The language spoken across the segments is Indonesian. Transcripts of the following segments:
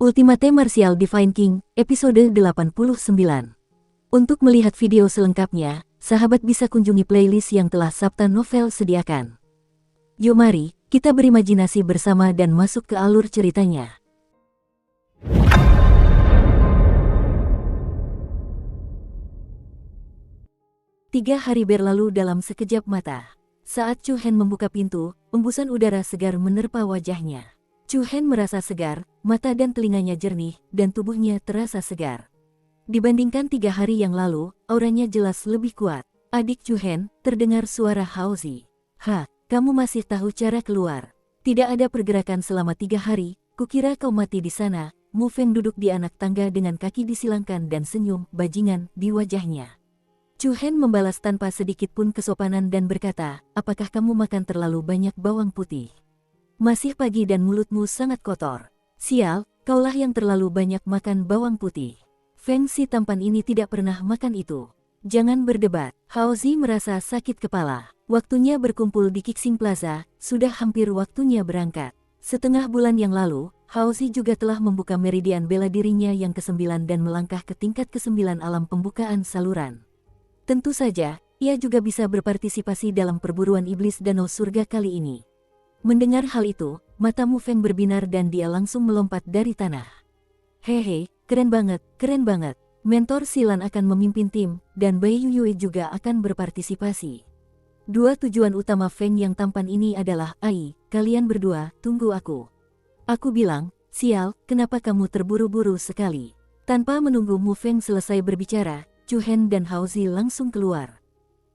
Ultimate Martial Divine King, episode 89. Untuk melihat video selengkapnya, sahabat bisa kunjungi playlist yang telah Sabta Novel sediakan. Yuk mari, kita berimajinasi bersama dan masuk ke alur ceritanya. Tiga hari berlalu dalam sekejap mata. Saat Chu Hen membuka pintu, embusan udara segar menerpa wajahnya. Chu Hen merasa segar, mata dan telinganya jernih, dan tubuhnya terasa segar. Dibandingkan 3 hari yang lalu, auranya jelas lebih kuat. Adik Chu Hen, terdengar suara Hao Zi. Kamu masih tahu cara keluar? Tidak ada pergerakan selama 3 hari, kukira kau mati di sana. Mu Feng duduk di anak tangga dengan kaki disilangkan dan senyum, bajingan, di wajahnya. Chu Hen membalas tanpa sedikit pun kesopanan dan berkata, apakah kamu makan terlalu banyak bawang putih? Masih pagi dan mulutmu sangat kotor. Sial, kaulah yang terlalu banyak makan bawang putih. Feng si tampan ini tidak pernah makan itu. Jangan berdebat. Hao Zi merasa sakit kepala. Waktunya berkumpul di Qixing Plaza, sudah hampir waktunya berangkat. Setengah bulan yang lalu, Hao Zi juga telah membuka meridian bela dirinya yang ke-9 dan melangkah ke tingkat ke-9 alam pembukaan saluran. Tentu saja, ia juga bisa berpartisipasi dalam perburuan iblis danau surga kali ini. Mendengar hal itu, mata Mu Feng berbinar dan dia langsung melompat dari tanah. Hehe, keren banget, keren banget. Mentor Silan akan memimpin tim, dan Bai Yuyue juga akan berpartisipasi. Dua tujuan utama Feng yang tampan ini adalah, kalian berdua, tunggu aku. Aku bilang, sial, kenapa kamu terburu-buru sekali? Tanpa menunggu Mu Feng selesai berbicara, Chu Hen dan Hao Zi langsung keluar.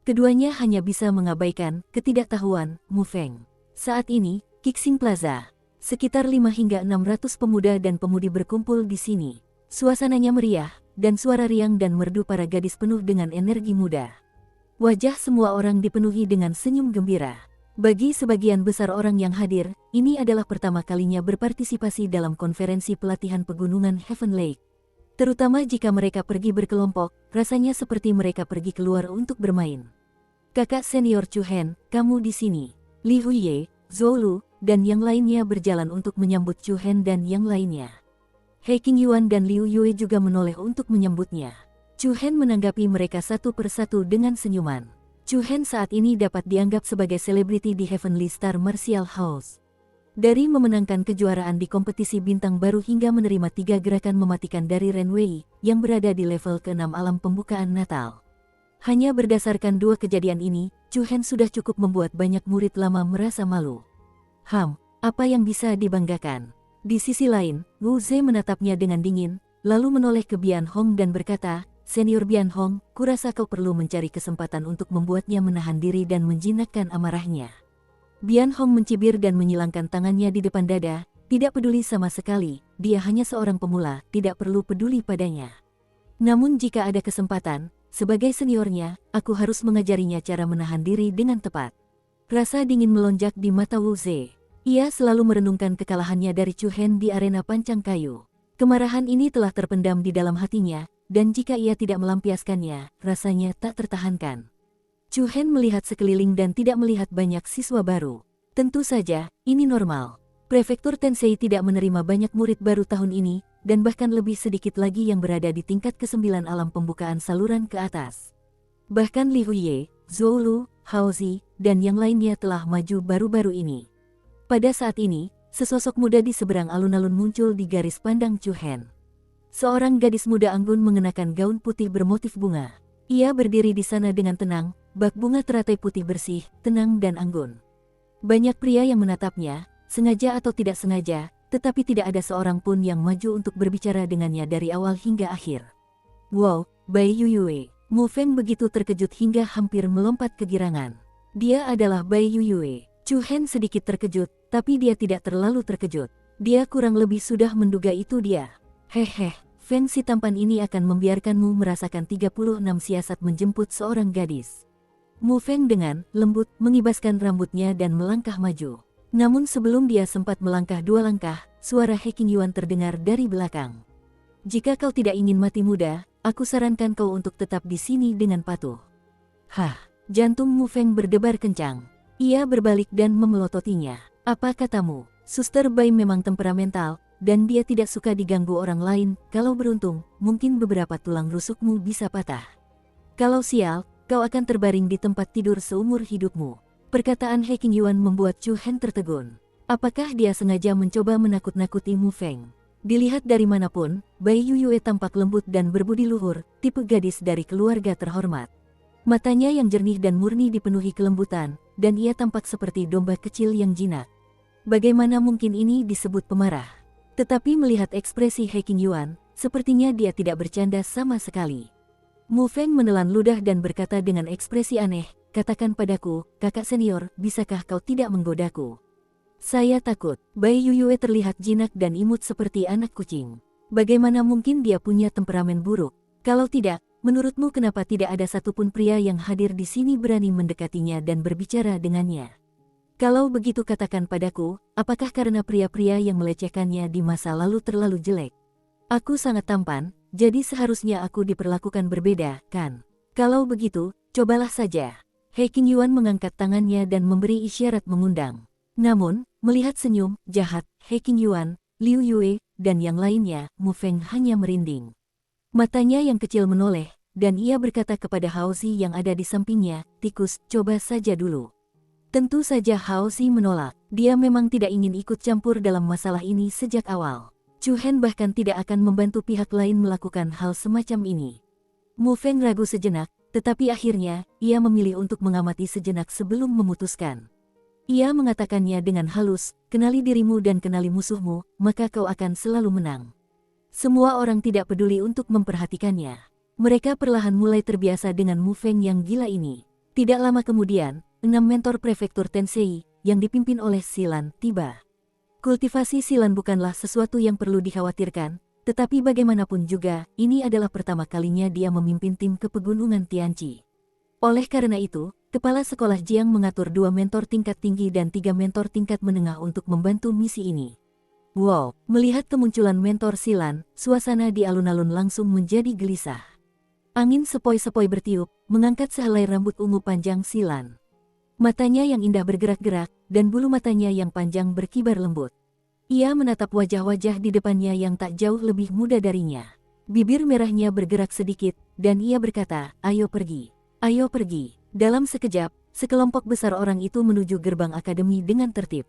Keduanya hanya bisa mengabaikan ketidaktahuan Mu Feng. Saat ini, Qixing Plaza. Sekitar 5 hingga 600 pemuda dan pemudi berkumpul di sini. Suasananya meriah, dan suara riang dan merdu para gadis penuh dengan energi muda. Wajah semua orang dipenuhi dengan senyum gembira. Bagi sebagian besar orang yang hadir, ini adalah pertama kalinya berpartisipasi dalam konferensi pelatihan pegunungan Heaven Lake. Terutama jika mereka pergi berkelompok, rasanya seperti mereka pergi keluar untuk bermain. Kakak senior Chu Hen, kamu di sini. Li Huiye, Zhou Lu, dan yang lainnya berjalan untuk menyambut Chu Hen dan yang lainnya. He Qingyuan dan Liu Yue juga menoleh untuk menyambutnya. Chu Hen menanggapi mereka satu persatu dengan senyuman. Chu Hen saat ini dapat dianggap sebagai selebriti di Heavenly Star Martial House. Dari memenangkan kejuaraan di kompetisi bintang baru hingga menerima 3 gerakan mematikan dari Ren Wei, yang berada di level ke-6 alam pembukaan Natal. Hanya berdasarkan 2 kejadian ini, Chu Hen sudah cukup membuat banyak murid lama merasa malu. Apa yang bisa dibanggakan? Di sisi lain, Wu Ze menatapnya dengan dingin, lalu menoleh ke Bian Hong dan berkata, Senior Bian Hong, kurasa kau perlu mencari kesempatan untuk membuatnya menahan diri dan menjinakkan amarahnya. Bian Hong mencibir dan menyilangkan tangannya di depan dada, tidak peduli sama sekali, dia hanya seorang pemula, tidak perlu peduli padanya. Namun jika ada kesempatan, sebagai seniornya, aku harus mengajarinya cara menahan diri dengan tepat. Rasa dingin melonjak di mata Wu Ze. Ia selalu merenungkan kekalahannya dari Chu Hen di arena pancang kayu. Kemarahan ini telah terpendam di dalam hatinya, dan jika ia tidak melampiaskannya, rasanya tak tertahankan. Chu Hen melihat sekeliling dan tidak melihat banyak siswa baru. Tentu saja, ini normal. Prefektur Tensei tidak menerima banyak murid baru tahun ini, dan bahkan lebih sedikit lagi yang berada di tingkat ke-9 alam pembukaan saluran ke atas. Bahkan Li Huiye, Zhou Lu, Hao Zi, dan yang lainnya telah maju baru-baru ini. Pada saat ini, sesosok muda di seberang alun-alun muncul di garis pandang Chu Hen. Seorang gadis muda anggun mengenakan gaun putih bermotif bunga. Ia berdiri di sana dengan tenang, bak bunga teratai putih bersih, tenang dan anggun. Banyak pria yang menatapnya, sengaja atau tidak sengaja, tetapi tidak ada seorang pun yang maju untuk berbicara dengannya dari awal hingga akhir. Wow, Bai Yuyue. Mu Feng begitu terkejut hingga hampir melompat kegirangan. Dia adalah Bai Yuyue. Chu Hen sedikit terkejut, tapi dia tidak terlalu terkejut. Dia kurang lebih sudah menduga itu dia. Feng si tampan ini akan membiarkanmu merasakan 36 siasat menjemput seorang gadis. Mu Feng dengan lembut mengibaskan rambutnya dan melangkah maju. Namun sebelum dia sempat melangkah 2 langkah, suara He Qingyuan terdengar dari belakang. Jika kau tidak ingin mati muda, aku sarankan kau untuk tetap di sini dengan patuh. Jantung Mu Feng berdebar kencang. Ia berbalik dan memelototinya. Apa katamu? Suster Bai memang temperamental, dan dia tidak suka diganggu orang lain. Kalau beruntung, mungkin beberapa tulang rusukmu bisa patah. Kalau sial, kau akan terbaring di tempat tidur seumur hidupmu. Perkataan He Qingyuan membuat Chu Hen tertegun. Apakah dia sengaja mencoba menakut-nakuti Mu Feng? Dilihat dari manapun, Bai Yuyue tampak lembut dan berbudi luhur, tipe gadis dari keluarga terhormat. Matanya yang jernih dan murni dipenuhi kelembutan, dan ia tampak seperti domba kecil yang jinak. Bagaimana mungkin ini disebut pemarah? Tetapi melihat ekspresi He Qingyuan, sepertinya dia tidak bercanda sama sekali. Mu Feng menelan ludah dan berkata dengan ekspresi aneh, "Katakan padaku, kakak senior, bisakah kau tidak menggodaku?" "Saya takut." Bai Yuyue terlihat jinak dan imut seperti anak kucing. Bagaimana mungkin dia punya temperamen buruk? Kalau tidak, menurutmu kenapa tidak ada satupun pria yang hadir di sini berani mendekatinya dan berbicara dengannya? Kalau begitu katakan padaku, apakah karena pria-pria yang melecehkannya di masa lalu terlalu jelek? Aku sangat tampan, jadi seharusnya aku diperlakukan berbeda, kan? Kalau begitu, cobalah saja. He Qingyuan mengangkat tangannya dan memberi isyarat mengundang. Namun, melihat senyum jahat He Qingyuan, Liu Yue, dan yang lainnya, Mu Feng hanya merinding. Matanya yang kecil menoleh, dan ia berkata kepada Hao Xi yang ada di sampingnya, "Tikus, coba saja dulu." Tentu saja Hao Xi menolak. Dia memang tidak ingin ikut campur dalam masalah ini sejak awal. Chu Hen bahkan tidak akan membantu pihak lain melakukan hal semacam ini. Mu Feng ragu sejenak, tetapi akhirnya, ia memilih untuk mengamati sejenak sebelum memutuskan. Ia mengatakannya dengan halus, "Kenali dirimu dan kenali musuhmu, maka kau akan selalu menang." Semua orang tidak peduli untuk memperhatikannya. Mereka perlahan mulai terbiasa dengan Mu Feng yang gila ini. Tidak lama kemudian, 6 mentor prefektur Tensei, yang dipimpin oleh Silan, tiba. Kultivasi Silan bukanlah sesuatu yang perlu dikhawatirkan, tetapi bagaimanapun juga, ini adalah pertama kalinya dia memimpin tim ke Pegunungan Tianqi. Oleh karena itu, Kepala Sekolah Jiang mengatur 2 mentor tingkat tinggi dan 3 mentor tingkat menengah untuk membantu misi ini. Wow, melihat kemunculan mentor Silan, suasana di alun-alun langsung menjadi gelisah. Angin sepoi-sepoi bertiup, mengangkat sehelai rambut ungu panjang Silan. Matanya yang indah bergerak-gerak, dan bulu matanya yang panjang berkibar lembut. Ia menatap wajah-wajah di depannya yang tak jauh lebih muda darinya. Bibir merahnya bergerak sedikit, dan ia berkata, "Ayo pergi. Ayo pergi." Dalam sekejap, sekelompok besar orang itu menuju gerbang akademi dengan tertib.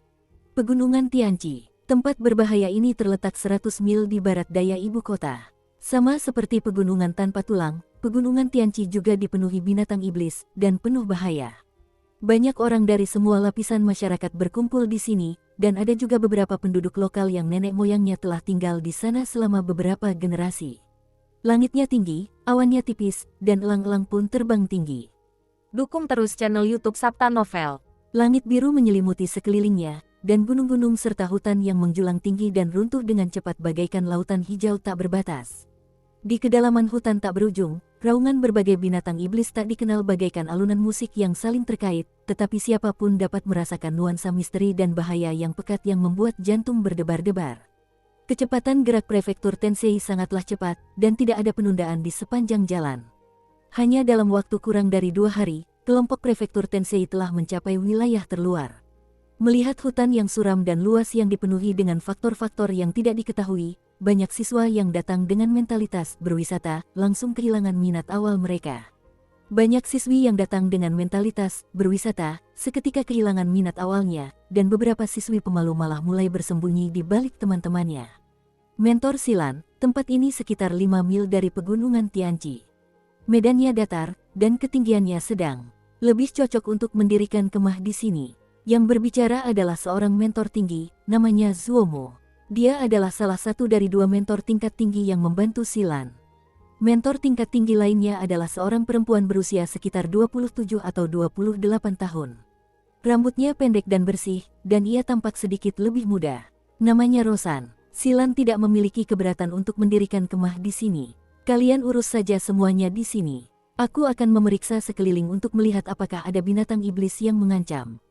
Pegunungan Tianqi. Tempat berbahaya ini terletak 100 mil di barat daya ibu kota. Sama seperti pegunungan tanpa tulang, Pegunungan Tianqi juga dipenuhi binatang iblis dan penuh bahaya. Banyak orang dari semua lapisan masyarakat berkumpul di sini, dan ada juga beberapa penduduk lokal yang nenek moyangnya telah tinggal di sana selama beberapa generasi. Langitnya tinggi, awannya tipis, dan elang-elang pun terbang tinggi. Dukung terus channel YouTube Sabta Novel. Langit biru menyelimuti sekelilingnya, dan gunung-gunung serta hutan yang menjulang tinggi dan runtuh dengan cepat bagaikan lautan hijau tak berbatas. Di kedalaman hutan tak berujung, raungan berbagai binatang iblis tak dikenal bagaikan alunan musik yang saling terkait, tetapi siapapun dapat merasakan nuansa misteri dan bahaya yang pekat yang membuat jantung berdebar-debar. Kecepatan gerak prefektur Tensei sangatlah cepat, dan tidak ada penundaan di sepanjang jalan. Hanya dalam waktu kurang dari 2 hari, kelompok prefektur Tensei telah mencapai wilayah terluar. Melihat hutan yang suram dan luas yang dipenuhi dengan faktor-faktor yang tidak diketahui, banyak siswa yang datang dengan mentalitas berwisata langsung kehilangan minat awal mereka. Banyak siswi yang datang dengan mentalitas berwisata seketika kehilangan minat awalnya, dan beberapa siswi pemalu malah mulai bersembunyi di balik teman-temannya. Mentor Silan, tempat ini sekitar 5 mil dari Pegunungan Tianqi. Medannya datar, dan ketinggiannya sedang. Lebih cocok untuk mendirikan kemah di sini. Yang berbicara adalah seorang mentor tinggi, namanya Zuomo. Dia adalah salah satu dari 2 mentor tingkat tinggi yang membantu Silan. Mentor tingkat tinggi lainnya adalah seorang perempuan berusia sekitar 27 atau 28 tahun. Rambutnya pendek dan bersih, dan ia tampak sedikit lebih muda. Namanya Rosan. Silan tidak memiliki keberatan untuk mendirikan kemah di sini. Kalian urus saja semuanya di sini. Aku akan memeriksa sekeliling untuk melihat apakah ada binatang iblis yang mengancam.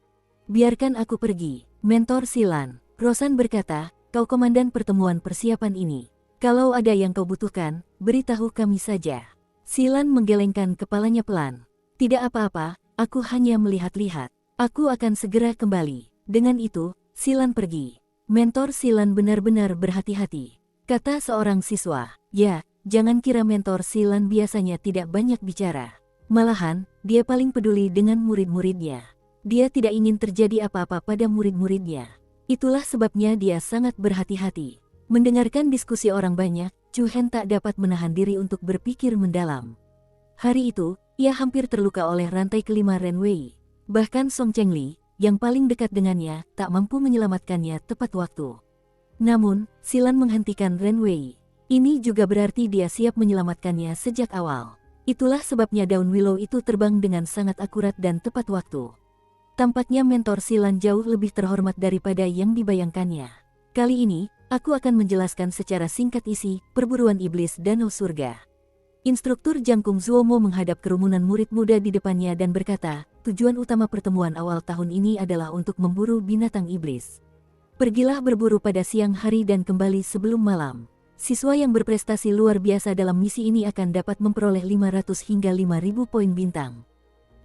Biarkan aku pergi, Mentor Silan. Rosan berkata, kau komandan pertemuan persiapan ini. Kalau ada yang kau butuhkan, beritahu kami saja. Silan menggelengkan kepalanya pelan. Tidak apa-apa, aku hanya melihat-lihat. Aku akan segera kembali. Dengan itu, Silan pergi. Mentor Silan benar-benar berhati-hati, kata seorang siswa. Ya, jangan kira mentor Silan biasanya tidak banyak bicara. Malahan, dia paling peduli dengan murid-muridnya. Dia tidak ingin terjadi apa-apa pada murid-muridnya. Itulah sebabnya dia sangat berhati-hati. Mendengarkan diskusi orang banyak, Chu Hen tak dapat menahan diri untuk berpikir mendalam. Hari itu, ia hampir terluka oleh rantai kelima Ren Wei. Bahkan Song Chengli, yang paling dekat dengannya, tak mampu menyelamatkannya tepat waktu. Namun, Silan menghentikan Ren Wei. Ini juga berarti dia siap menyelamatkannya sejak awal. Itulah sebabnya daun willow itu terbang dengan sangat akurat dan tepat waktu. Tampaknya mentor Silan jauh lebih terhormat daripada yang dibayangkannya. Kali ini, aku akan menjelaskan secara singkat isi perburuan iblis Danau Surga. Instruktur Jangkung Zuomo menghadap kerumunan murid muda di depannya dan berkata, tujuan utama pertemuan awal tahun ini adalah untuk memburu binatang iblis. Pergilah berburu pada siang hari dan kembali sebelum malam. Siswa yang berprestasi luar biasa dalam misi ini akan dapat memperoleh 500 hingga 5.000 poin bintang.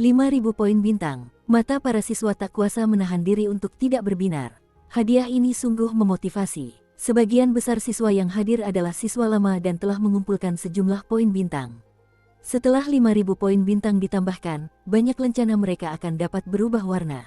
5.000 poin bintang, mata para siswa tak kuasa menahan diri untuk tidak berbinar. Hadiah ini sungguh memotivasi. Sebagian besar siswa yang hadir adalah siswa lama dan telah mengumpulkan sejumlah poin bintang. Setelah 5.000 poin bintang ditambahkan, banyak lencana mereka akan dapat berubah warna.